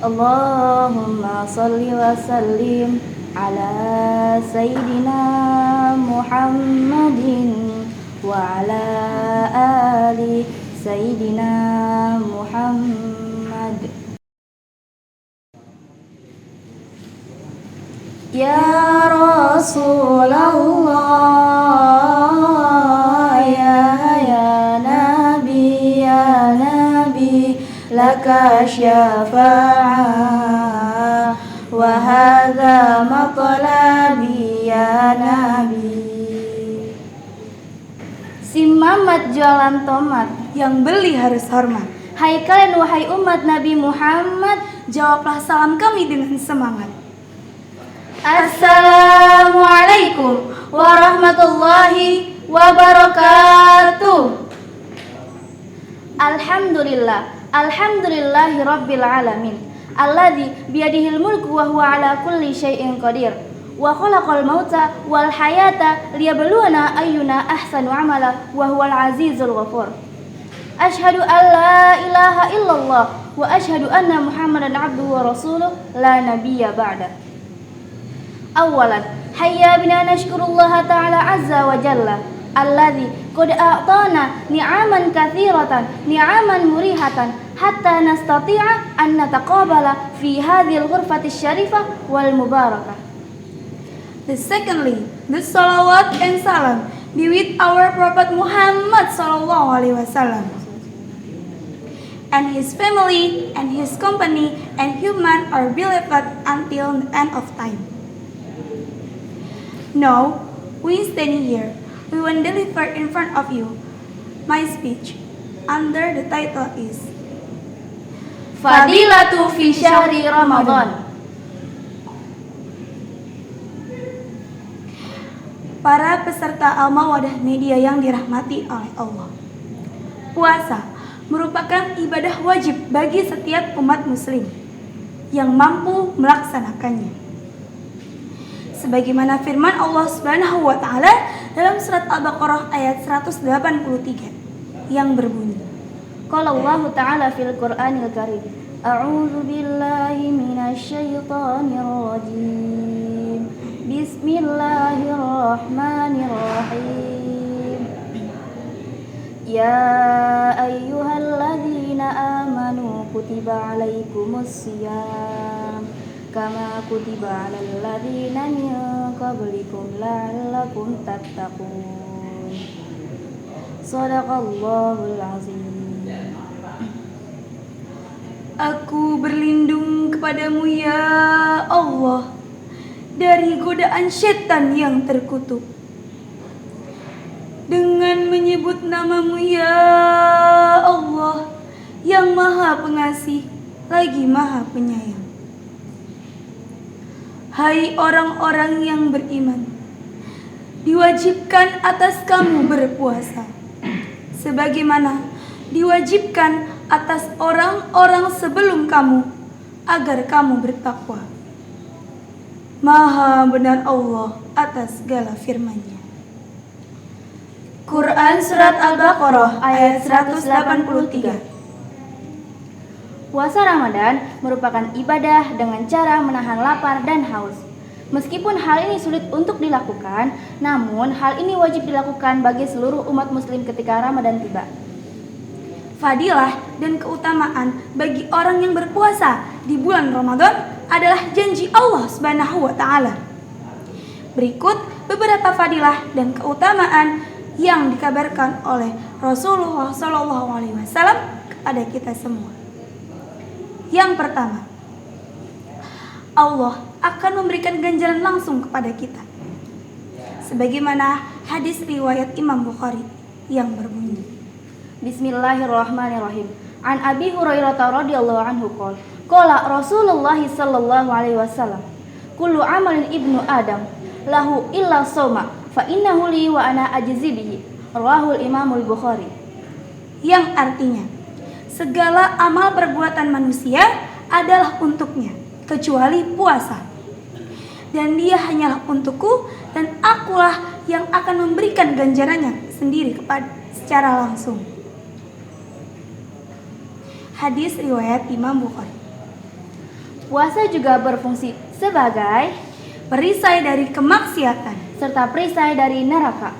Allahumma salli wa sallim ala Sayyidina Muhammadin wa ala ali Sayyidina Muhammad. Ya Rasulullah, ya Nabi, laka syafa'ah wa hadha matlabi ya Nabi. Si Mamat jualan tomat, yang beli harus hormat. Hai kalian wahai umat Nabi Muhammad, Jawablah salam kami dengan semangat. Assalamualaikum warahmatullahi wabarakatuh. Alhamdulillahi rabbil alamin, alladzi biyadihil mulku wa huwa ala kulli syai'in qadir, wa khalaqal mauta wal hayata liyabluwana ayyuna ahsanu amala wa huwal azizul ghafur. Asyhadu an la ilaha illallah wa asyhadu anna Muhammadan abduhu wa rasuluh la nabiyya ba'da. Awalan, hayya bina nashkurullaha ta'ala azza wa jalla alladzi qad a'tana ni'aman katsiratan ni'aman murihatan hatta nastati'a an nataqabala fi hadhil ghurfati syarifah wal mubarakah. Secondly, the salawat and salam be with our Prophet Muhammad sallallahu alaihi wasallam and his family and his company and human are beloved until the end of time. Now, we standing here, we will deliver in front of you my speech under the title is Fadilatu fi syahri Ramadan. Para peserta Al-Mawadah Media yang dirahmati oleh Allah. Puasa merupakan ibadah wajib bagi setiap umat muslim yang mampu melaksanakannya. Sebagaimana firman Allah Subhanahu wa taala dalam surat Al-Baqarah ayat 183 yang berbunyi, Qala Allah ta'ala fil Qur'anil Karim, A'udzu billahi minasy syaithanir rajim. Bismillahirrahmanirrahim. Ya ayyuhalladzina amanu kutiba alaikumus syiyam kama kutiba alal ladzina min qablikum la'allakum tattaqun. Shadaqallahul azim. Aku berlindung kepadamu ya Allah dari godaan syaitan yang terkutuk dengan menyebut namamu ya Allah yang maha pengasih lagi maha penyayang. Hai orang-orang yang beriman, diwajibkan atas kamu berpuasa sebagaimana diwajibkan atas orang-orang sebelum kamu agar kamu bertakwa. Maha benar Allah atas segala firman-Nya. Quran Surat Al-Baqarah ayat 183. Puasa Ramadan merupakan ibadah dengan cara menahan lapar dan haus. Meskipun hal ini sulit untuk dilakukan, namun hal ini wajib dilakukan bagi seluruh umat muslim ketika Ramadan tiba. Fadilah dan keutamaan bagi orang yang berpuasa di bulan Ramadan adalah janji Allah Subhanahu wa taala. Berikut beberapa fadilah dan keutamaan yang dikabarkan oleh Rasulullah sallallahu alaihi wasallam kepada kita semua. Yang pertama, Allah akan memberikan ganjaran langsung kepada kita. Sebagaimana hadis riwayat Imam Bukhari yang berbunyi, Bismillahirrahmanirrahim. An Abi Hurairah radhiyallahu anhu qala Rasulullah sallallahu alaihi wasallam, kullu amalin ibnu Adam lahu illa shauma fa innahu li wa ana ajzi bihi. Rawahul Imamul Bukhari. Yang artinya, segala amal perbuatan manusia adalah untuknya kecuali puasa. Dan dia hanyalah untukku dan akulah yang akan memberikan ganjarannya sendiri secara langsung. Hadis riwayat Imam Bukhari. Puasa juga berfungsi sebagai perisai dari kemaksiatan serta perisai dari neraka.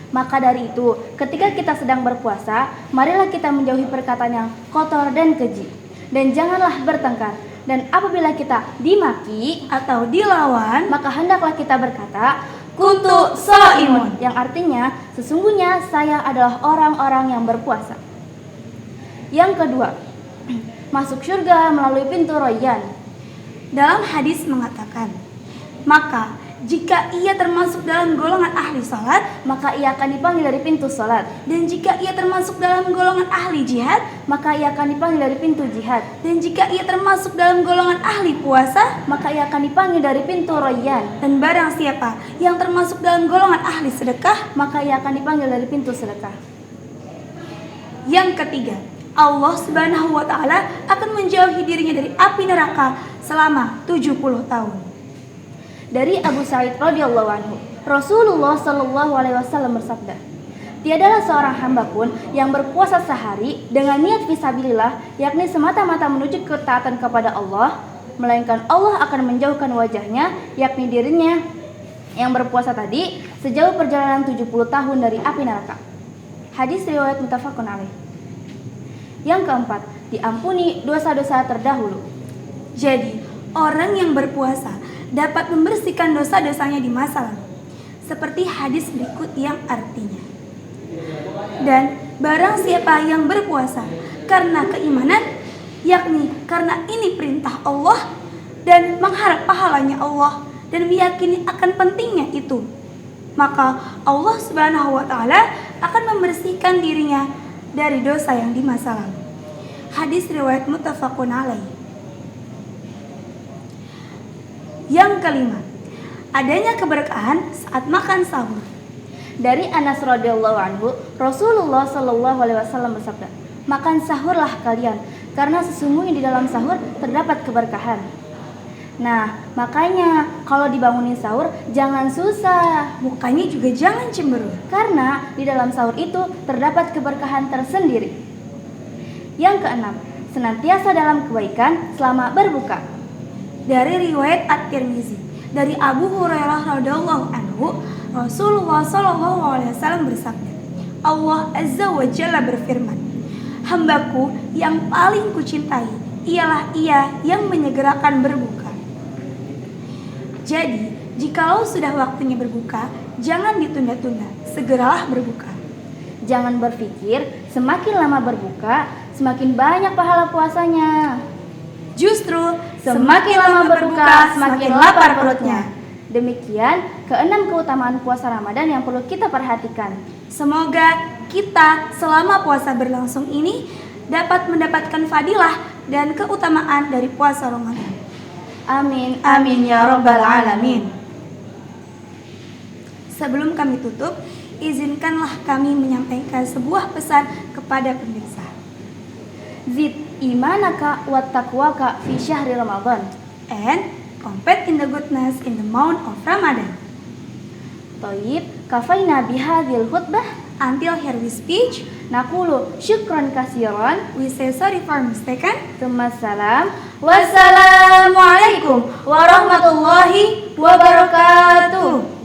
Maka dari itu, ketika kita sedang berpuasa, marilah kita menjauhi perkataan yang kotor dan keji. Dan janganlah bertengkar. Dan apabila kita dimaki atau dilawan, maka hendaklah kita berkata, kuntu shaimun, yang artinya sesungguhnya saya adalah orang-orang yang berpuasa. Yang kedua, masuk surga melalui pintu Rayyan. Dalam hadis mengatakan, maka jika ia termasuk dalam golongan ahli salat, maka ia akan dipanggil dari pintu salat. Dan jika ia termasuk dalam golongan ahli jihad, maka ia akan dipanggil dari pintu jihad. Dan jika ia termasuk dalam golongan ahli puasa, maka ia akan dipanggil dari pintu Rayyan. Dan barang siapa yang termasuk dalam golongan ahli sedekah, maka ia akan dipanggil dari pintu sedekah. Yang ketiga, Allah Subhanahu wa taala akan menjauhi dirinya dari api neraka selama 70 tahun. Dari Abu Sa'id radhiyallahu anhu, Rasulullah shallallahu alaihi wasallam bersabda, tiadalah seorang hamba pun yang berpuasa sehari dengan niat fisabilillah, yakni semata-mata menuju ketaatan kepada Allah, melainkan Allah akan menjauhkan wajahnya, yakni dirinya yang berpuasa tadi, sejauh perjalanan 70 tahun dari api neraka. Hadis riwayat muttafaqun alaih. Yang keempat, diampuni dosa-dosa terdahulu. Jadi, orang yang berpuasa dapat membersihkan dosa-dosanya di masa lalu. Seperti hadis berikut yang artinya, dan barang siapa yang berpuasa karena keimanan, yakni karena ini perintah Allah, dan mengharap pahalanya Allah, dan meyakini akan pentingnya itu, maka Allah Subhanahu wa taala akan membersihkan dirinya dari dosa yang di masa lalu. Hadis riwayat muttafaqun alaih. Yang kelima, adanya keberkahan saat makan sahur. Dari Anas radhiyallahu anhu, Rasulullah shallallahu alaihi wasallam bersabda, makan sahurlah kalian, karena sesungguhnya di dalam sahur terdapat keberkahan. Nah, makanya kalau dibangunin sahur jangan susah, mukanya juga jangan cemberut, karena di dalam sahur itu terdapat keberkahan tersendiri. Yang keenam, senantiasa dalam kebaikan selama berbuka. Dari riwayat At-Tirmizi, dari Abu Hurairah radhiyallahu anhu, Rasulullah sallallahu alaihi wasallam bersabda, Allah azza wa jalla berfirman, hambaku yang paling kucintai ialah ia yang menyegerakan berbuka. Jadi, jikalau sudah waktunya berbuka, jangan ditunda-tunda, segeralah berbuka. Jangan berpikir semakin lama berbuka, semakin banyak pahala puasanya. Justru semakin lama berbuka, semakin lapar perutnya. Demikian keenam keutamaan puasa Ramadan yang perlu kita perhatikan. Semoga kita selama puasa berlangsung ini dapat mendapatkan fadilah dan keutamaan dari puasa Ramadan. Amin, amin ya rabbal alamin. Sebelum kami tutup, izinkanlah kami menyampaikan sebuah pesan kepada pemirsa. Zid imanaka wa taqwaka fi syahri Ramadan, and compete in the goodness in the month of Ramadan. Thayyib, kafaina bihadhil khutbah. Until here we speech, naqulu syukran katsiran, we say sorry for mistaken. Salam. Wassalamualaikum warahmatullahi wabarakatuh.